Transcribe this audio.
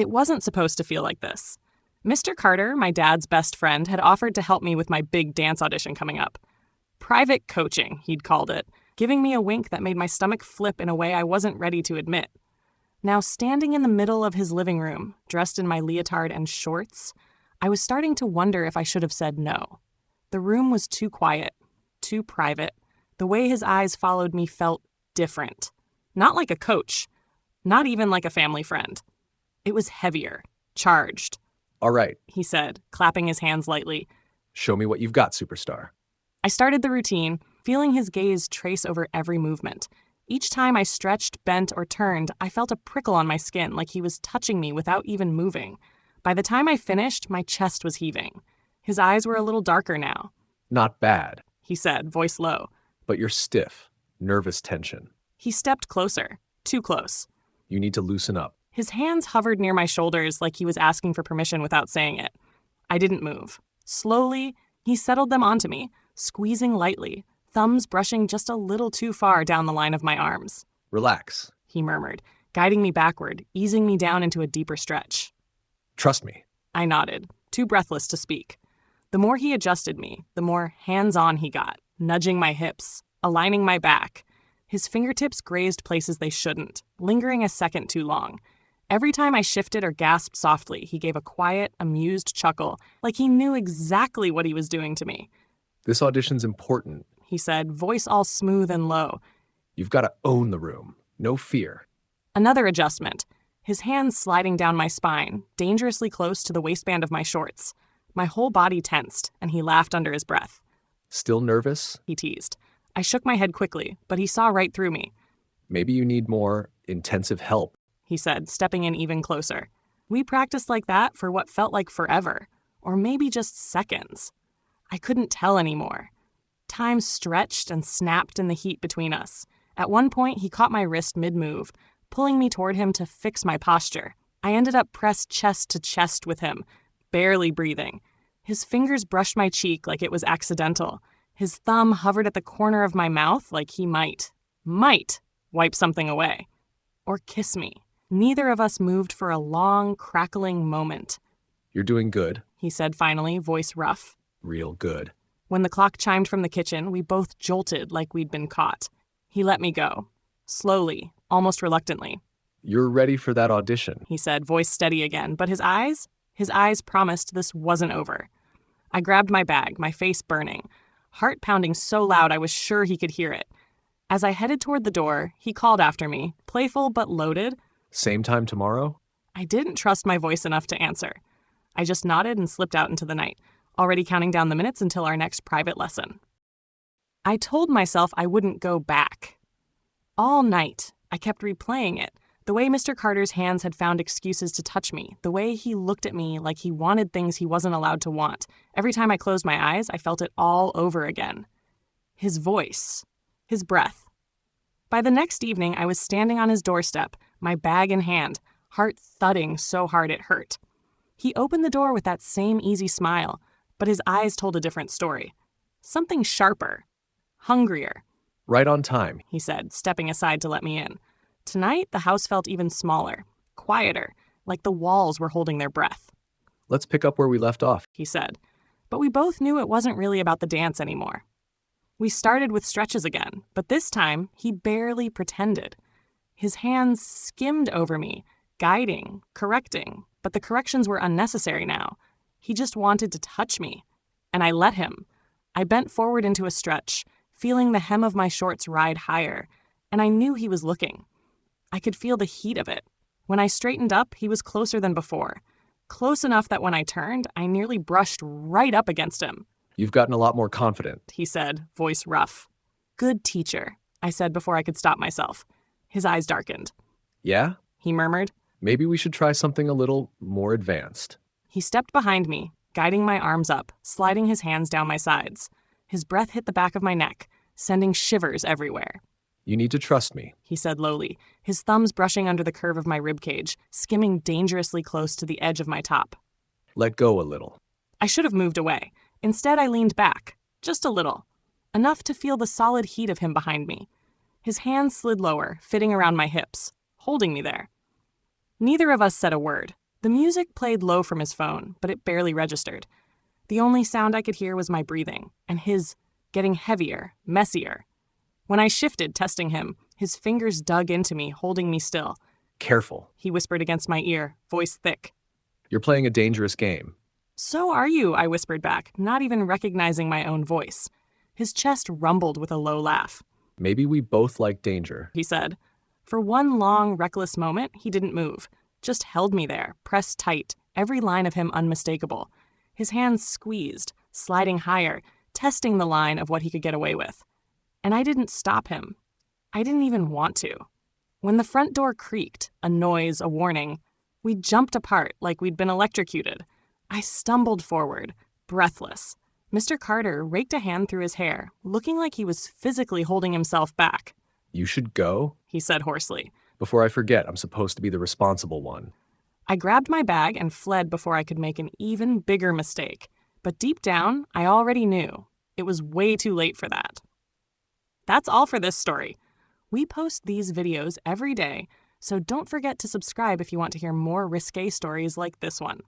It wasn't supposed to feel like this. Mr. Carter, my dad's best friend, had offered to help me with my big dance audition coming up. Private coaching, he'd called it, giving me a wink that made my stomach flip in a way I wasn't ready to admit. Now, standing in the middle of his living room, dressed in my leotard and shorts, I was starting to wonder if I should have said no. The room was too quiet, too private. The way his eyes followed me felt different. Not like a coach, not even like a family friend. It was heavier, charged. All right, He said, clapping his hands lightly. show me what you've got, superstar. I started the routine, feeling his gaze trace over every movement. Each time I stretched, bent, or turned, I felt a prickle on my skin like he was touching me without even moving. By the time I finished, my chest was heaving. His eyes were a little darker now. Not bad, He said, voice low. but you're stiff, nervous tension. He stepped closer, too close. You need to loosen up. His hands hovered near my shoulders like he was asking for permission without saying it. I didn't move. Slowly, he settled them onto me, squeezing lightly, thumbs brushing just a little too far down the line of my arms. Relax. He murmured, guiding me backward, easing me down into a deeper stretch. Trust me. I nodded, too breathless to speak. The more he adjusted me, the more hands-on he got, nudging my hips, aligning my back. His fingertips grazed places they shouldn't, lingering a second too long. Every time I shifted or gasped softly, he gave a quiet, amused chuckle, like he knew exactly what he was doing to me. This audition's important. He said, voice all smooth and low. You've got to own the room. No fear. Another adjustment. His hands sliding down my spine, dangerously close to the waistband of my shorts. My whole body tensed, and he laughed under his breath. Still nervous? He teased. I shook my head quickly, but he saw right through me. Maybe you need more intensive help. He said, stepping in even closer. We practiced like that for what felt like forever, or maybe just seconds. I couldn't tell anymore. Time stretched and snapped in the heat between us. At one point, he caught my wrist mid-move, pulling me toward him to fix my posture. I ended up pressed chest to chest with him, barely breathing. His fingers brushed my cheek like it was accidental. His thumb hovered at the corner of my mouth like he might wipe something away. Or kiss me. Neither of us moved for a long, crackling moment. You're doing good. He said finally, voice rough. Real good. When the clock chimed from the kitchen, we both jolted like we'd been caught. He let me go. Slowly, almost reluctantly. You're ready for that audition. He said, voice steady again, but his eyes promised this wasn't over. I grabbed my bag, my face burning, heart pounding so loud I was sure he could hear it. As I headed toward the door, he called after me, playful but loaded. Same time tomorrow? I didn't trust my voice enough to answer. I just nodded and slipped out into the night, already counting down the minutes until our next private lesson. I told myself I wouldn't go back. All night, I kept replaying it, the way Mr. Carter's hands had found excuses to touch me, the way he looked at me like he wanted things he wasn't allowed to want. Every time I closed my eyes, I felt it all over again. His voice, his breath. By the next evening, I was standing on his doorstep, my bag in hand, heart thudding so hard it hurt. He opened the door with that same easy smile, but his eyes told a different story. Something sharper, hungrier. Right on time, He said, stepping aside to let me in. Tonight, the house felt even smaller, quieter, like the walls were holding their breath. Let's pick up where we left off. He said, but we both knew it wasn't really about the dance anymore. We started with stretches again, but this time, he barely pretended. His hands skimmed over me, guiding, correcting, but the corrections were unnecessary now. He just wanted to touch me, and I let him. I bent forward into a stretch, feeling the hem of my shorts ride higher, and I knew he was looking. I could feel the heat of it. When I straightened up, he was closer than before. Close enough that when I turned, I nearly brushed right up against him. You've gotten a lot more confident. He said, voice rough. Good teacher, I said before I could stop myself. His eyes darkened. Yeah? He murmured. Maybe we should try something a little more advanced. He stepped behind me, guiding my arms up, sliding his hands down my sides. His breath hit the back of my neck, sending shivers everywhere. You need to trust me. He said lowly, his thumbs brushing under the curve of my ribcage, skimming dangerously close to the edge of my top. Let go a little. I should have moved away. Instead, I leaned back, just a little, enough to feel the solid heat of him behind me. His hands slid lower, fitting around my hips, holding me there. Neither of us said a word, The music played low from his phone, but it barely registered. The only sound I could hear was my breathing, and his getting heavier, messier. When I shifted, testing him, his fingers dug into me, holding me still. Careful. He whispered against my ear, voice thick. You're playing a dangerous game. So are you, I whispered back, not even recognizing my own voice. His chest rumbled with a low laugh. Maybe we both like danger, He said. For one long, reckless moment, he didn't move, just held me there, pressed tight, every line of him unmistakable. His hands squeezed, sliding higher, testing the line of what he could get away with. And I didn't stop him. I didn't even want to. When the front door creaked, a noise, a warning, we jumped apart like we'd been electrocuted. I stumbled forward, breathless. Mr. Carter raked a hand through his hair, looking like he was physically holding himself back. You should go? He said hoarsely. Before I forget, I'm supposed to be the responsible one. I grabbed my bag and fled before I could make an even bigger mistake. But deep down, I already knew. It was way too late for that. That's all for this story. We post these videos every day, so don't forget to subscribe if you want to hear more risque stories like this one.